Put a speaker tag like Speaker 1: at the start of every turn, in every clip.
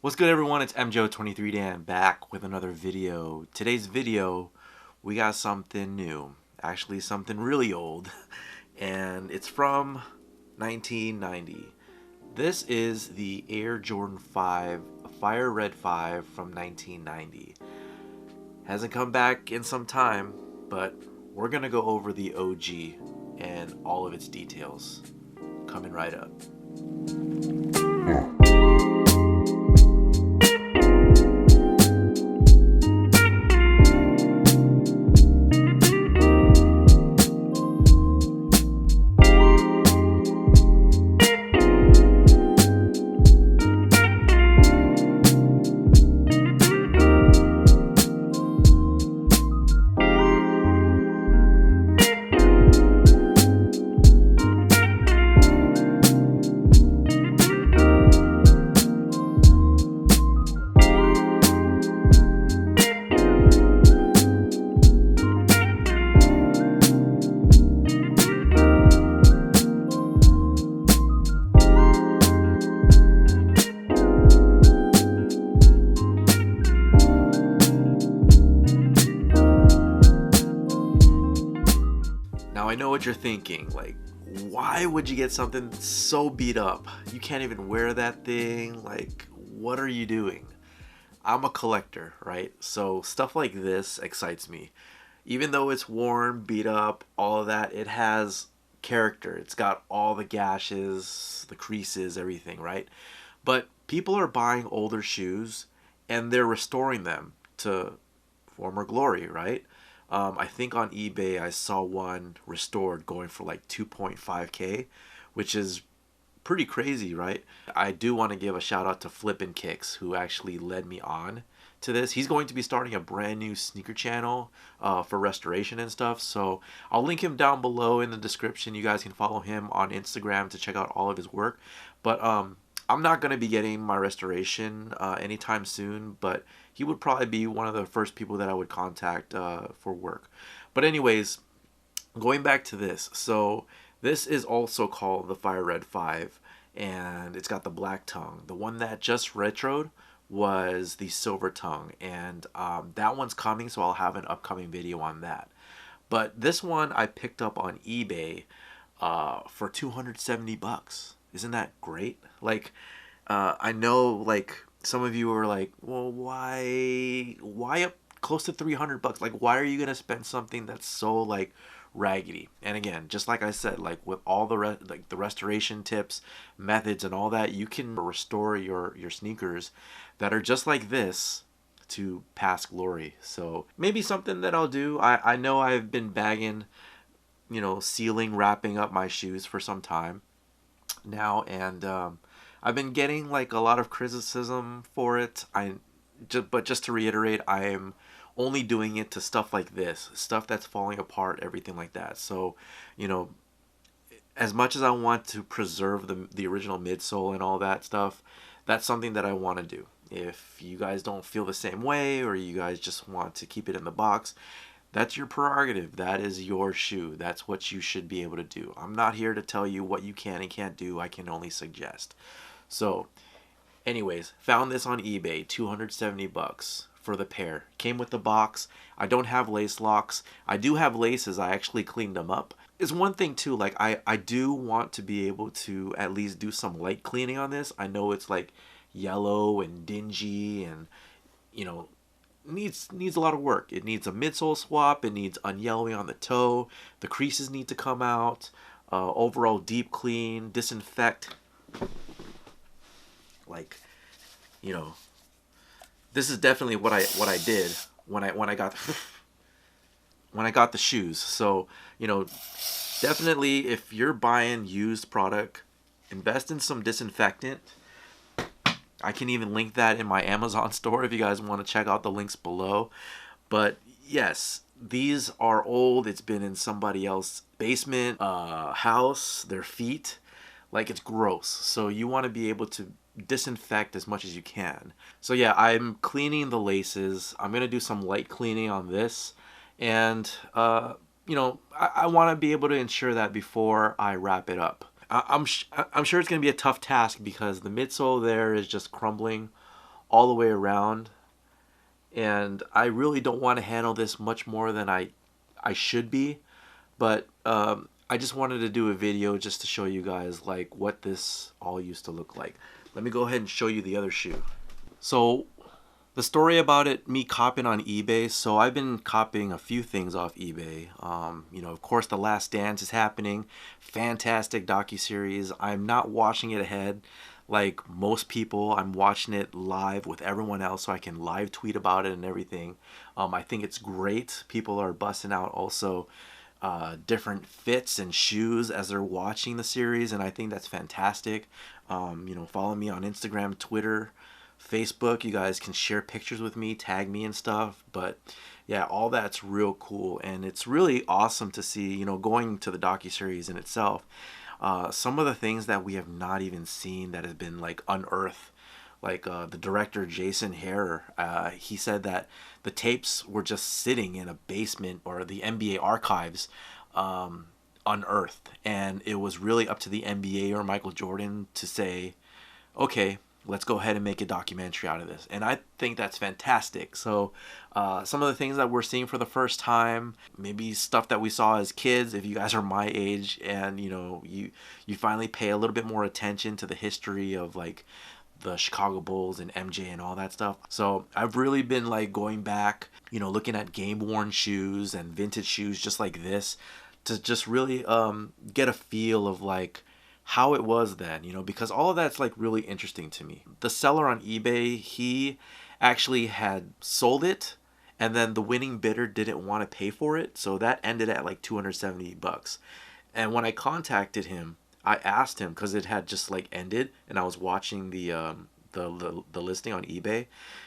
Speaker 1: What's good, everyone? It's MJO23Dan back with another video. Today's video, we got something new. Actually, something really old. And it's from 1990. This is the Air Jordan 5 Fire Red 5 from 1990. Hasn't come back in some time, but we're gonna go over the OG and all of its details. Coming right up. Now I know what you're thinking, like, why would you get something so beat up? You can't even wear that thing, like, what are you doing? I'm a collector, right? So stuff like this excites me. Even though it's worn, beat up, all of that, it has character. It's got all the gashes, the creases, everything, right? But people are buying older shoes and they're restoring them to former glory, right? I think on eBay I saw one restored going for like 2.5K, which is pretty crazy, right? I do want to give a shout out to Flippin' Kicks, who actually led me on to this. He's going to be starting a brand new sneaker channel for restoration and stuff, so I'll link him down below in the description. You guys can follow him on Instagram to check out all of his work. But I'm not going to be getting my restoration anytime soon, but he would probably be one of the first people that I would contact for work. But anyways, going back to this, so this is also called the Fire Red 5, and it's got the black tongue. The one that just retroed was the silver tongue, and that one's coming, so I'll have an upcoming video on that. But this one I picked up on eBay for 270 bucks. Isn't that great? Like, I know, like, some of you are like, well, why up close to 300 bucks? Like, why are you gonna spend something that's so, like, raggedy? And again, just like I said, like, with all the the restoration tips, methods, and all that, you can restore your sneakers that are just like this to past glory. So maybe something that I'll do. I know I've been bagging, you know, sealing, wrapping up my shoes for some time now, and I've been getting like a lot of criticism for it. But just to reiterate, I am only doing it to stuff like this, stuff that's falling apart, everything like that. So, you know, as much as I want to preserve the original midsole and all that stuff, that's something that I want to do. If you guys don't feel the same way, or you guys just want to keep it in the box, that's your prerogative. That is your shoe. That's what you should be able to do. I'm not here to tell you what you can and can't do. I can only suggest. So anyways, found this on eBay, 270 bucks for the pair. Came with the box. I don't have lace locks. I do have laces. I actually cleaned them up. It's one thing too, like I do want to be able to at least do some light cleaning on this. I know it's like yellow and dingy, and you know, needs a lot of work. It needs a midsole swap. It needs unyellowing on the toe. The creases need to come out. Overall deep clean, disinfect. Like, you know, this is definitely what I did when I got when I got the shoes. So, you know, definitely if you're buying used product, invest in some disinfectant. I can even link that in my Amazon store if you guys want to check out the links below. But yes, these are old. It's been in somebody else's basement, house, their feet. Like, it's gross. So you want to be able to disinfect as much as you can. So yeah, I'm cleaning the laces. I'm going to do some light cleaning on this. And, you know, I want to be able to ensure that before I wrap it up. I'm sure it's going to be a tough task because the midsole there is just crumbling all the way around. And I really don't want to handle this much more than I should be, but I just wanted to do a video just to show you guys like what this all used to look like. Let me go ahead and show you the other shoe. So the story about it, me copying on eBay. So I've been copying a few things off eBay. You know, of course, The Last Dance is happening. Fantastic docuseries. I'm not watching it ahead like most people. I'm watching it live with everyone else so I can live tweet about it and everything. I think it's great. People are busting out also different fits and shoes as they're watching the series, and I think that's fantastic. You know, follow me on Instagram, Twitter, Facebook. You guys can share pictures with me, tag me and stuff. But yeah, all that's real cool, and it's really awesome to see, you know, going to the docuseries in itself, some of the things that we have not even seen that has been like unearthed. Like the director Jason Hare, he said that the tapes were just sitting in a basement or the NBA archives, unearthed, and it was really up to the NBA or Michael Jordan to say, okay, let's go ahead and make a documentary out of this. And I think that's fantastic. So some of the things that we're seeing for the first time, maybe stuff that we saw as kids, if you guys are my age and you know you finally pay a little bit more attention to the history of like the Chicago Bulls and MJ and all that stuff. So I've really been like going back, you know, looking at game worn shoes and vintage shoes just like this to just really get a feel of like how it was then, you know, because all of that's like really interesting to me. The seller on eBay, he actually had sold it, and then the winning bidder didn't want to pay for it, so that ended at like 270 bucks. And when I contacted him, I asked him because it had just like ended, and I was watching the listing on eBay.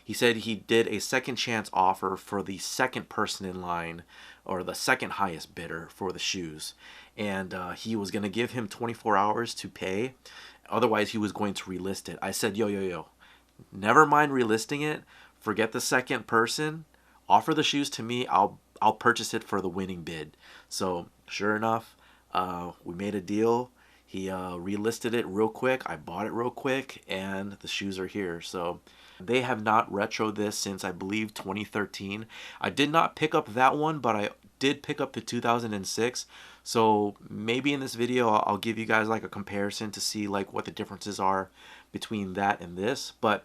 Speaker 1: He said he did a second chance offer for the second person in line, or the second highest bidder for the shoes, and he was gonna give him 24 hours to pay. Otherwise, he was going to relist it. I said, yo, never mind relisting it. Forget the second person. Offer the shoes to me. I'll purchase it for the winning bid. So sure enough, we made a deal. He relisted it real quick. I bought it real quick, and the shoes are here. So they have not retroed this since I believe 2013. I did not pick up that one, but I did pick up the 2006. So maybe in this video I'll give you guys like a comparison to see like what the differences are between that and this. But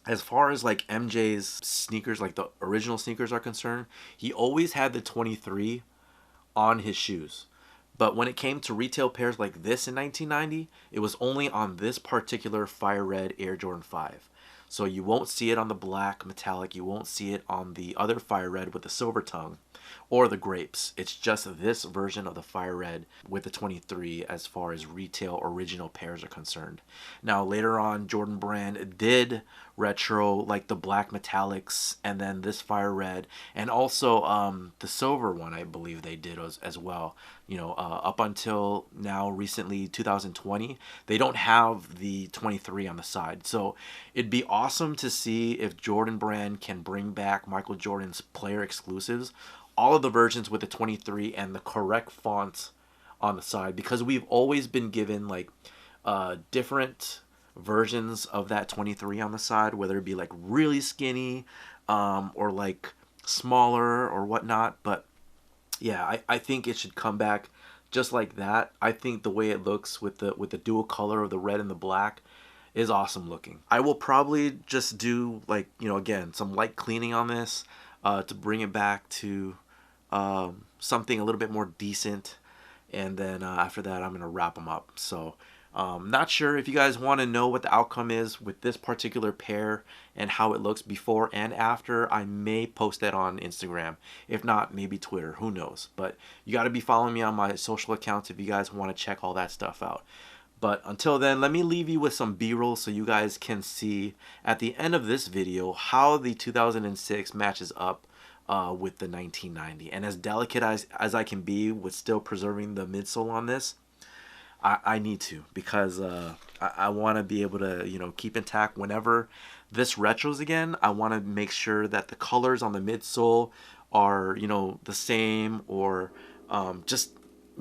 Speaker 1: as far as like MJ's sneakers, like the original sneakers are concerned, he always had the 23 on his shoes. But when it came to retail pairs like this in 1990, it was only on this particular fire red Air Jordan 5. So you won't see it on the black metallic, you won't see it on the other fire red with the silver tongue or the grapes. It's just this version of the fire red with the 23 as far as retail original pairs are concerned. Now later on, Jordan Brand did retro like the black metallics and then this fire red, and also the silver one I believe they did as well. You know, up until now, recently 2020, they don't have the 23 on the side. So it'd be awesome to see if Jordan Brand can bring back Michael Jordan's player exclusives, all of the versions with the 23 and the correct fonts on the side, because we've always been given like different versions of that 23 on the side, whether it be like really skinny or like smaller or whatnot. But yeah, I think it should come back just like that. I think the way it looks with the dual color of the red and the black is awesome looking. I will probably just do like, you know, again, some light cleaning on this to bring it back to something a little bit more decent, and then after that I'm gonna wrap them up. So not sure if you guys want to know what the outcome is with this particular pair and how it looks before and after. I may post that on Instagram. If not, maybe Twitter. Who knows? But you got to be following me on my social accounts if you guys want to check all that stuff out. But until then, let me leave you with some B-roll so you guys can see at the end of this video how the 2006 matches up with the 1990. And as delicate as I can be with still preserving the midsole on this, I need to, because I want to be able to, you know, keep intact whenever this retros again. I want to make sure that the colors on the midsole are, you know, the same, or just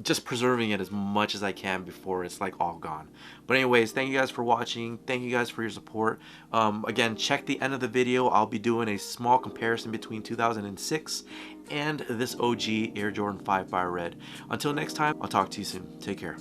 Speaker 1: just preserving it as much as I can before it's like all gone. But anyways, thank you guys for watching. Thank you guys for your support. Again, check the end of the video. I'll be doing a small comparison between 2006 and this OG Air Jordan 5 Fire Red. Until next time, I'll talk to you soon. Take care.